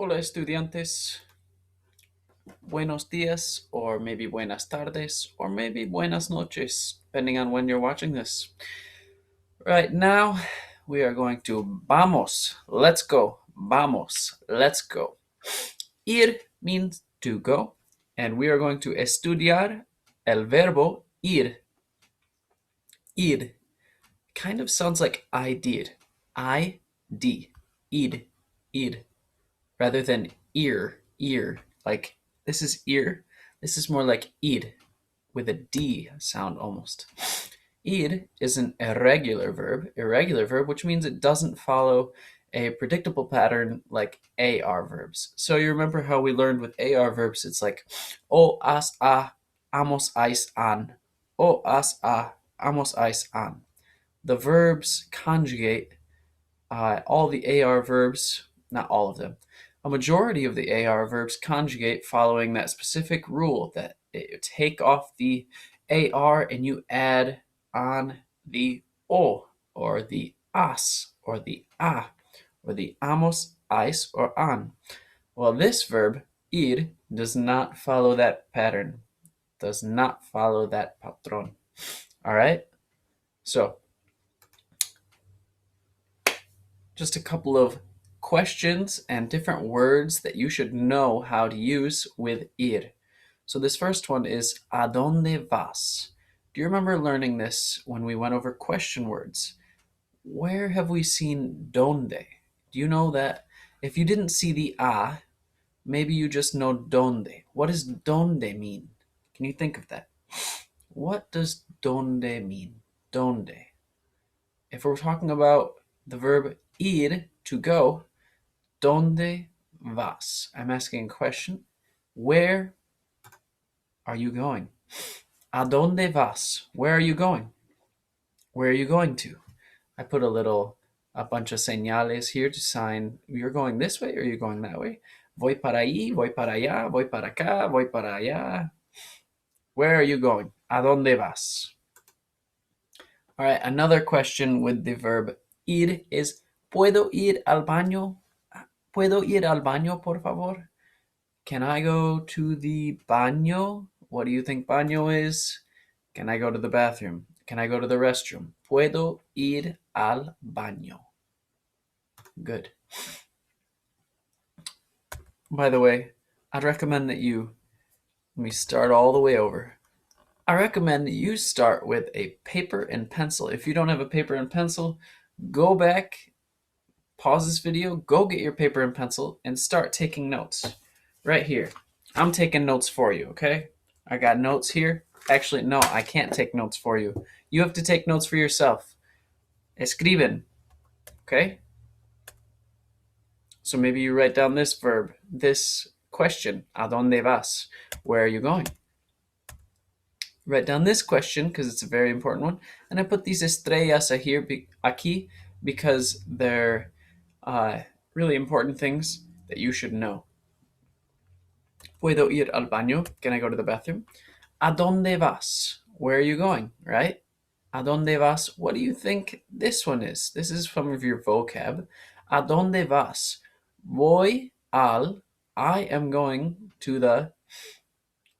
Hola, estudiantes. Buenos días, or maybe buenas tardes, or maybe buenas noches, depending on when you're watching this. Right now, we are going to vamos. Let's go. Vamos. Let's go. Ir means to go, and we are going to estudiar el verbo ir. Ir kind of sounds like I did. I-D. Id. Id. Rather than ear. Like this is ear. This is more like id with a D sound almost. Id is an irregular verb, which means it doesn't follow a predictable pattern like AR verbs. So you remember how we learned with AR verbs, it's like o, as, a, amos, ais, an. O, as, a, amos, ais, an. The verbs conjugate all the AR verbs, not all of them. A majority of the AR verbs conjugate following that specific rule that you take off the AR and you add on the O or the as or the a or the amos, ais, or an. Well, this verb, ir, does not follow that pattern, does not follow that patrón. All right? So, just a couple of questions and different words that you should know how to use with ir. So this first one is ¿A dónde vas? Do you remember learning this when we went over question words? Where have we seen donde? Do you know that? If you didn't see the a, maybe you just know donde. What does donde mean? Can you think of that? What does donde mean? Donde. If we're talking about the verb ir, to go, ¿dónde vas? I'm asking a question. Where are you going? ¿A dónde vas? Where are you going? Where are you going to? I put a bunch of señales here to sign you're going this way or you're going that way. Voy para ahí, voy para allá, voy para acá, voy para allá. Where are you going? ¿A dónde vas? All right, another question with the verb ir is ¿Puedo ir al baño? ¿Puedo ir al baño, por favor? Can I go to the baño? What do you think baño is? Can I go to the bathroom? Can I go to the restroom? ¿Puedo ir al baño? Good. By the way, I'd recommend that let me start all the way over. I recommend that you start with a paper and pencil. If you don't have a paper and pencil, go back, pause this video, go get your paper and pencil, and start taking notes. Right here. I'm taking notes for you, okay? I got notes here. Actually, no, I can't take notes for you. You have to take notes for yourself. Escriben, okay? So maybe you write down this verb, this question, ¿A dónde vas? Where are you going? Write down this question because it's a very important one. And I put these estrellas here, aquí, because they're really important things that you should know. ¿Puedo ir al baño? Can I go to the bathroom? ¿A dónde vas? Where are you going, right? ¿A dónde vas? What do you think this one is? This is some of your vocab. ¿A dónde vas? Voy al, I am going to the,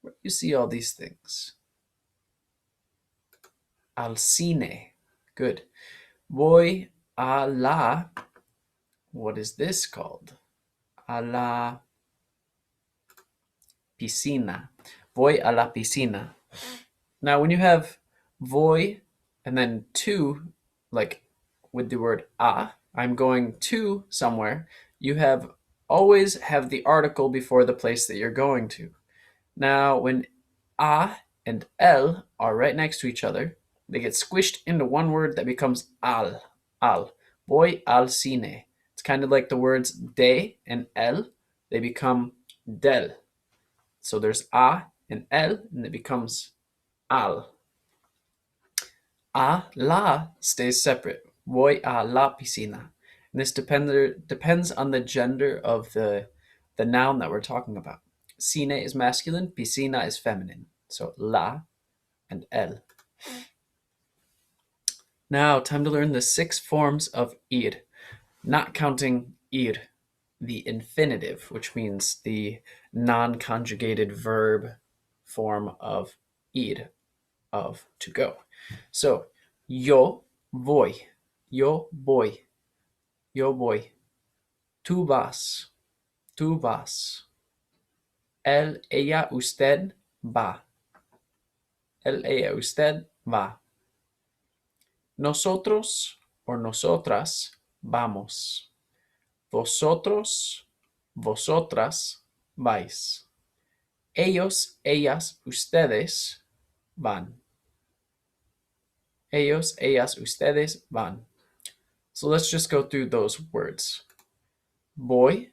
where you see all these things? Al cine. Good. Voy a la, what is this called? A la piscina. Voy a la piscina. Now, when you have voy and then to, like with the word a, I'm going to somewhere, you always have the article before the place that you're going to. Now, when a and el are right next to each other, they get squished into one word that becomes al. Al. Voy al cine. It's kind of like the words de and el, they become del. So there's a and el, and it becomes al. A la stays separate. Voy a la piscina. And this depends on the gender of the noun that we're talking about. Cine is masculine, piscina is feminine. So la and el. Now, time to learn the 6 forms of ir, not counting ir. the infinitive, which means the non-conjugated verb form of ir, of to go. So, yo voy, yo voy, yo voy. Tú vas, tú vas. Él, ella, usted va. Él, ella, usted va. Nosotros o nosotras vamos. Vosotros, vosotras vais. Ellos, ellas, ustedes van. Ellos, ellas, ustedes van. So let's just go through those words. Voy,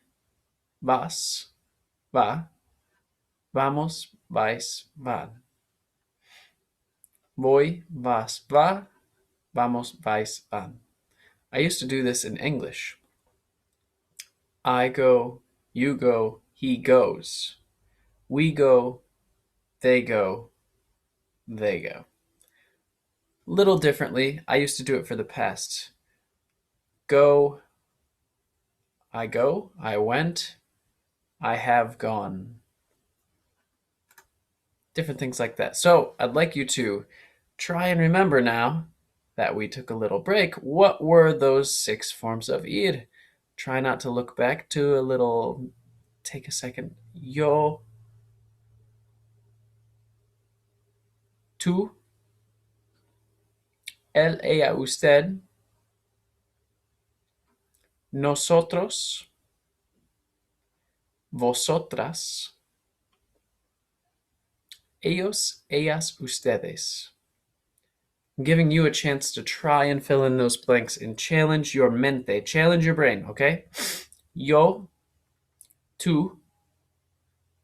vas, va, vamos, vais, van. Voy, vas, va, vamos, vais, van. I used to do this in English. I go, you go, he goes. We go, they go, they go. Little differently, I used to do it for the past. Go, I went, I have gone. Different things like that. So I'd like you to try and remember now that we took a little break. What were those 6 forms of ir? Try not to look back to a little, take a second. Yo, tú, él, ella, usted, nosotros, vosotras, ellos, ellas, ustedes. I'm giving you a chance to try and fill in those blanks and challenge your mente, challenge your brain, okay? Yo, tú,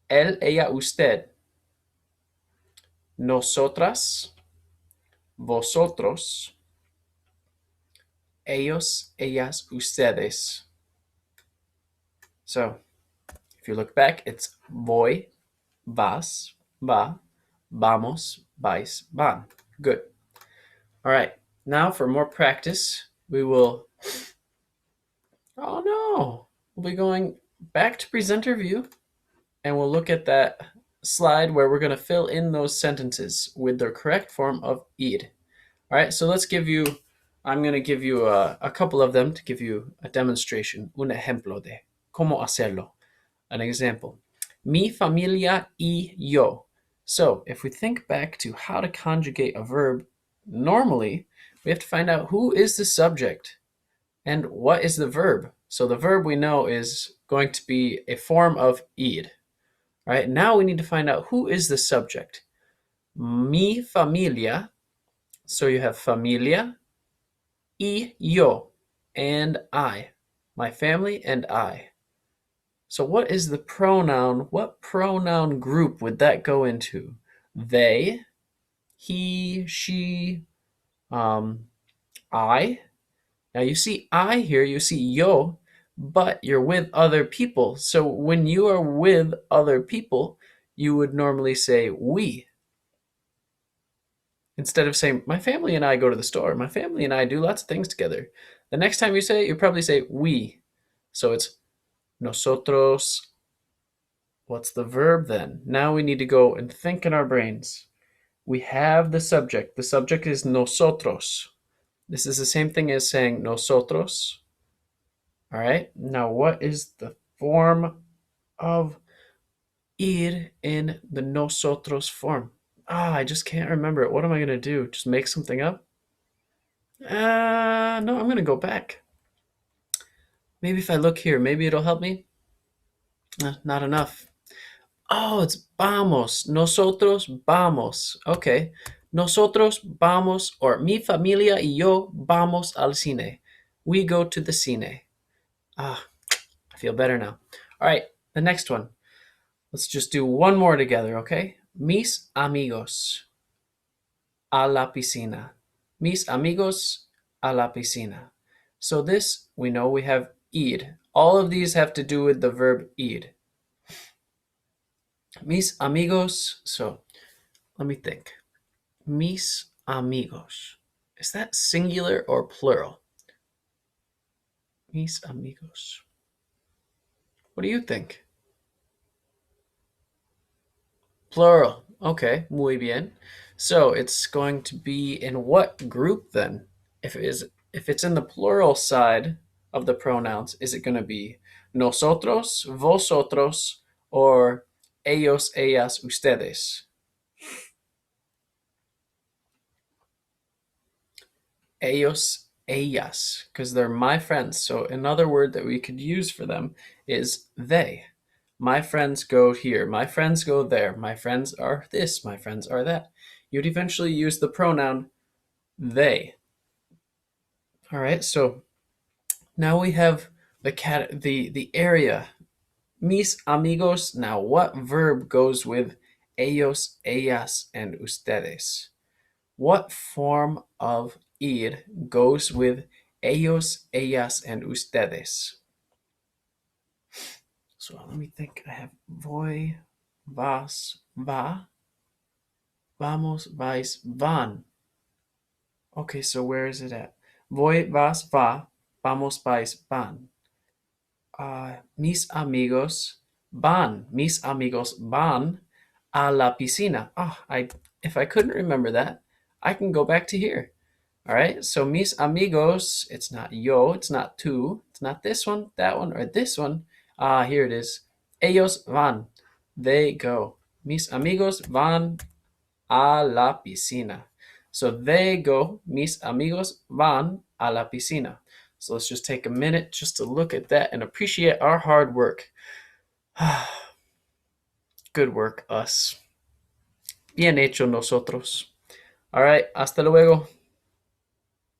él, ella, usted, nosotras, vosotros, ellos, ellas, ustedes. So, if you look back, it's voy, vas, va, vamos, vais, van. Good. All right. Now for more practice, we will, oh no, we'll be going back to presenter view and we'll look at that slide where we're going to fill in those sentences with their correct form of ir. All right, so I'm going to give you a couple of them to give you a demonstration, un ejemplo de cómo hacerlo, an example. Mi familia y yo. So if we think back to how to conjugate a verb, normally we have to find out who is the subject and what is the verb. So the verb we know is going to be a form of ir. All right, now we need to find out who is the subject. Mi familia. So you have familia, y yo, and I. My family and I. So what is the pronoun? What pronoun group would that go into? They, he, she, I. Now you see I here, you see yo, but you're with other people. So when you are with other people, you would normally say we. Instead of saying, my family and I go to the store, my family and I do lots of things together. The next time you say it, you probably say we. So it's nosotros. What's the verb then? Now we need to go and think in our brains. We have the subject. The subject is nosotros. This is the same thing as saying nosotros. All right. Now, what is the form of ir in the nosotros form? I just can't remember it. What am I going to do? Just make something up? No, I'm going to go back. Maybe if I look here, maybe it'll help me. Not enough. Oh, it's vamos. Nosotros vamos. Okay. Nosotros vamos, or mi familia y yo vamos al cine. We go to the cine. I feel better now. All right, the next one. Let's just do one more together, okay? Mis amigos a la piscina. Mis amigos a la piscina. So this, we know we have ir. All of these have to do with the verb ir. Mis amigos, so let me think. Mis amigos. Is that singular or plural? Mis amigos. What do you think? Plural. Okay, muy bien. So it's going to be in what group then? If it's in the plural side of the pronouns, is it going to be nosotros, vosotros, or ellos, ellas, ustedes? Ellos, ellas, because they're my friends. So another word that we could use for them is they. My friends go here. My friends go there. My friends are this. My friends are that. You'd eventually use the pronoun they. All right. So now we have the area. Mis amigos. Now, what verb goes with ellos, ellas, and ustedes? What form of ir goes with ellos, ellas, and ustedes? So let me think. I have voy, vas, va, vamos, vais, van. Okay, so where is it at? Voy, vas, va, vamos, vais, van. Mis amigos van a la piscina. If I couldn't remember that, I can go back to here. All right, so mis amigos, it's not yo, it's not tú, it's not this one, that one, or this one. Here it is. Ellos van, they go. Mis amigos van a la piscina. So they go, mis amigos van a la piscina. So let's just take a minute just to look at that and appreciate our hard work. Good work, us. Bien hecho nosotros. All right, hasta luego.